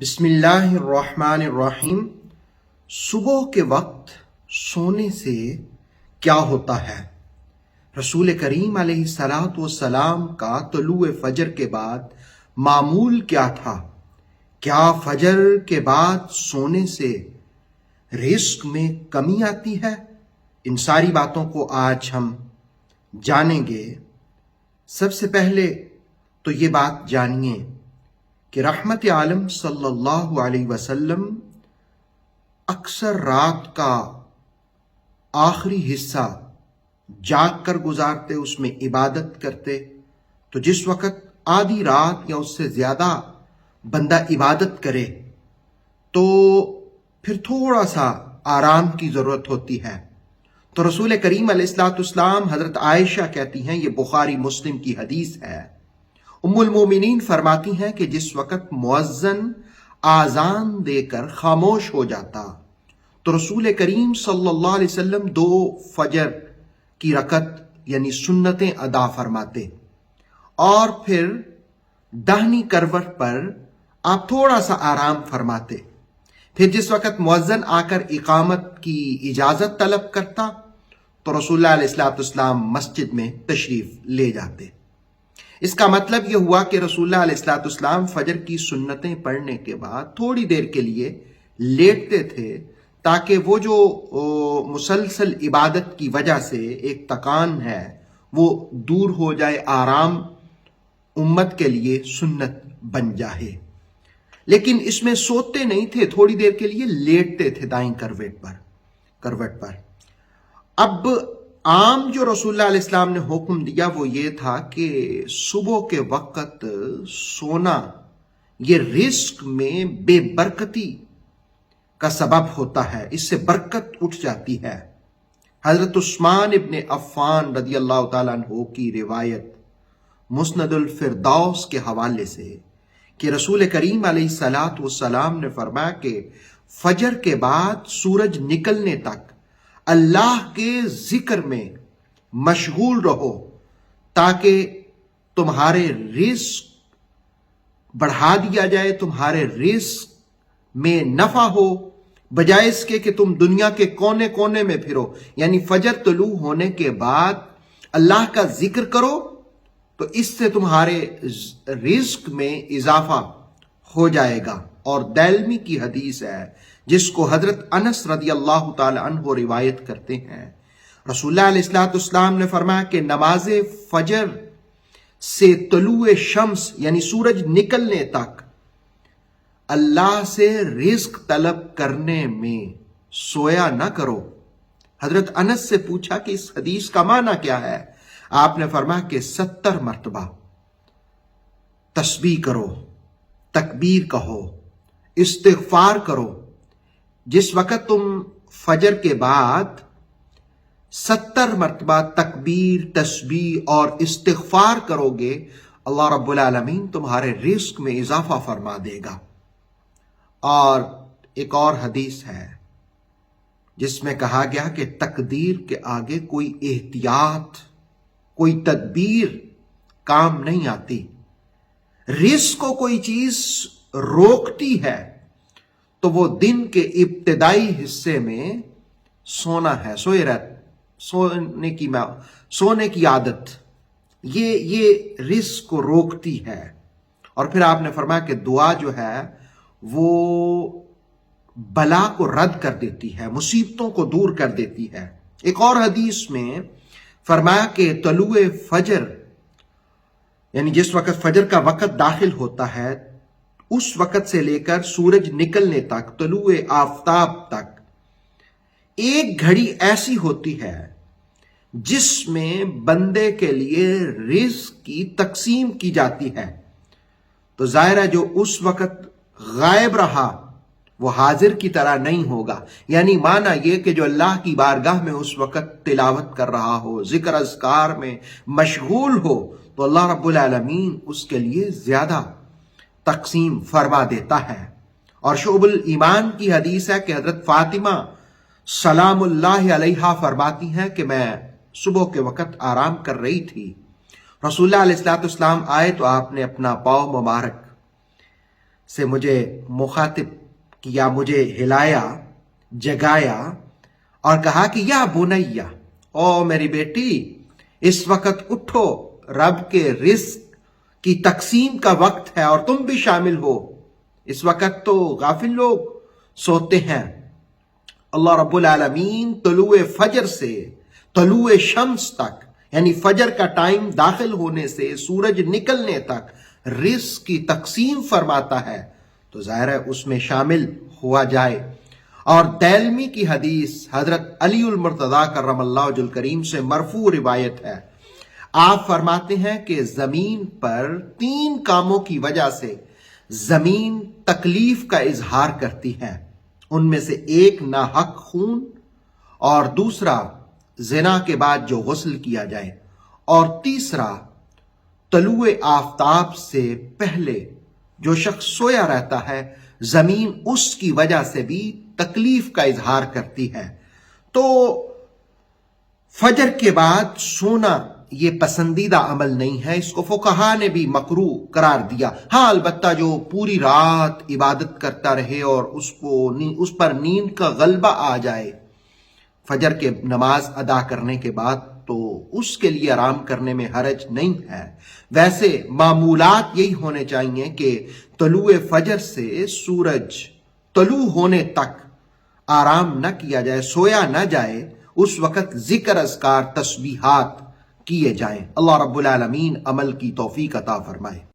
بسم اللہ الرحمن الرحیم۔ صبح کے وقت سونے سے کیا ہوتا ہے؟ رسول کریم علیہ الصلاۃ والسلام کا طلوع فجر کے بعد معمول کیا تھا؟ کیا فجر کے بعد سونے سے رزق میں کمی آتی ہے؟ ان ساری باتوں کو آج ہم جانیں گے۔ سب سے پہلے تو یہ بات جانیے کہ رحمت عالم صلی اللہ علیہ وسلم اکثر رات کا آخری حصہ جاگ کر گزارتے، اس میں عبادت کرتے۔ تو جس وقت آدھی رات یا اس سے زیادہ بندہ عبادت کرے تو پھر تھوڑا سا آرام کی ضرورت ہوتی ہے۔ تو رسول کریم علیہ الصلوۃ والسلام، حضرت عائشہ کہتی ہیں، یہ بخاری مسلم کی حدیث ہے، ام المومنین فرماتی ہیں کہ جس وقت مؤذن آذان دے کر خاموش ہو جاتا تو رسول کریم صلی اللہ علیہ وسلم 2 فجر کی رکعت یعنی سنتیں ادا فرماتے، اور پھر داہنی کروٹ پر آپ تھوڑا سا آرام فرماتے۔ پھر جس وقت مؤذن آ کر اقامت کی اجازت طلب کرتا تو رسول اللہ علیہ الصلوۃ والسلام مسجد میں تشریف لے جاتے۔ اس کا مطلب یہ ہوا کہ رسول اللہ علیہ الصلوۃ والسلام فجر کی سنتیں پڑھنے کے بعد تھوڑی دیر کے لیے لیٹتے تھے تاکہ وہ جو مسلسل عبادت کی وجہ سے ایک تکان ہے وہ دور ہو جائے، آرام امت کے لیے سنت بن جائے۔ لیکن اس میں سوتے نہیں تھے، تھوڑی دیر کے لیے لیٹتے تھے دائیں کروٹ پر۔ اب عام جو رسول اللہ علیہ السلام نے حکم دیا وہ یہ تھا کہ صبح کے وقت سونا یہ رزق میں بے برکتی کا سبب ہوتا ہے، اس سے برکت اٹھ جاتی ہے۔ حضرت عثمان ابن عفان رضی اللہ تعالیٰ عنہ کی روایت مسند الفردوس کے حوالے سے کہ رسول کریم علیہ الصلاۃ والسلام نے فرمایا کہ فجر کے بعد سورج نکلنے تک اللہ کے ذکر میں مشغول رہو تاکہ تمہارے رزق بڑھا دیا جائے، تمہارے رزق میں نفع ہو، بجائے اس کے کہ تم دنیا کے کونے کونے میں پھرو۔ یعنی فجر طلوع ہونے کے بعد اللہ کا ذکر کرو تو اس سے تمہارے رزق میں اضافہ ہو جائے گا۔ اور دارمی کی حدیث ہے جس کو حضرت انس رضی اللہ تعالی عنہ روایت کرتے ہیں، رسول اللہ علیہ الصلوۃ والسلام نے فرمایا کہ نماز فجر سے طلوع شمس یعنی سورج نکلنے تک اللہ سے رزق طلب کرنے میں سویا نہ کرو۔ حضرت انس سے پوچھا کہ اس حدیث کا معنی کیا ہے؟ آپ نے فرمایا کہ 70 مرتبہ تسبیح کرو، تکبیر کہو، استغفار کرو۔ جس وقت تم فجر کے بعد 70 مرتبہ تکبیر، تسبیح اور استغفار کرو گے، اللہ رب العالمین تمہارے رزق میں اضافہ فرما دے گا۔ اور ایک اور حدیث ہے جس میں کہا گیا کہ تقدیر کے آگے کوئی احتیاط، کوئی تدبیر کام نہیں آتی۔ رزق کو کوئی چیز روکتی ہے تو وہ دن کے ابتدائی حصے میں سونا ہے، سونے کی عادت، یہ رزق کو روکتی ہے۔ اور پھر آپ نے فرمایا کہ دعا جو ہے وہ بلا کو رد کر دیتی ہے، مصیبتوں کو دور کر دیتی ہے۔ ایک اور حدیث میں فرمایا کہ طلوع فجر یعنی جس وقت فجر کا وقت داخل ہوتا ہے اس وقت سے لے کر سورج نکلنے تک، طلوع آفتاب تک، ایک گھڑی ایسی ہوتی ہے جس میں بندے کے لیے رزق کی تقسیم کی جاتی ہے۔ تو ظاہر ہے جو اس وقت غائب رہا وہ حاضر کی طرح نہیں ہوگا۔ یعنی معنی یہ کہ جو اللہ کی بارگاہ میں اس وقت تلاوت کر رہا ہو، ذکر اذکار میں مشغول ہو، تو اللہ رب العالمین اس کے لیے زیادہ تقسیم فرما دیتا ہے۔ اور شعب الایمان کی حدیث ہے کہ حضرت فاطمہ سلام اللہ علیہا فرماتی ہیں کہ میں صبح کے وقت آرام کر رہی تھی، رسول اللہ علیہ الصلوۃ والسلام آئے تو آپ نے اپنا پاؤں مبارک سے مجھے مخاطب کیا، مجھے ہلایا، جگایا اور کہا کہ یا بنیا، او میری بیٹی، اس وقت اٹھو، رب کے رزق کی تقسیم کا وقت ہے اور تم بھی شامل ہو۔ اس وقت تو غافل لوگ سوتے ہیں۔ اللہ رب العالمین طلوع فجر سے طلوع شمس تک، یعنی فجر کا ٹائم داخل ہونے سے سورج نکلنے تک رزق کی تقسیم فرماتا ہے، تو ظاہر ہے اس میں شامل ہوا جائے۔ اور دیلمی کی حدیث حضرت علی المرتضیٰ کرم اللہ وجہ الکریم سے مرفوع روایت ہے، آپ فرماتے ہیں کہ زمین پر 3 کاموں کی وجہ سے زمین تکلیف کا اظہار کرتی ہے، ان میں سے ایک ناحق خون، اور دوسرا زنا کے بعد جو غسل کیا جائے، اور تیسرا طلوع آفتاب سے پہلے جو شخص سویا رہتا ہے، زمین اس کی وجہ سے بھی تکلیف کا اظہار کرتی ہے۔ تو فجر کے بعد سونا یہ پسندیدہ عمل نہیں ہے، اس کو فقہا نے بھی مکروہ قرار دیا۔ ہاں البتہ جو پوری رات عبادت کرتا رہے اور اس پر نیند کا غلبہ آ جائے فجر کے نماز ادا کرنے کے بعد، تو اس کے لیے آرام کرنے میں حرج نہیں ہے۔ ویسے معمولات یہی ہونے چاہیے کہ طلوع فجر سے سورج طلوع ہونے تک آرام نہ کیا جائے، سویا نہ جائے، اس وقت ذکر اذکار تسبیحات کیے جائیں۔ اللہ رب العالمین عمل کی توفیق عطا فرمائے۔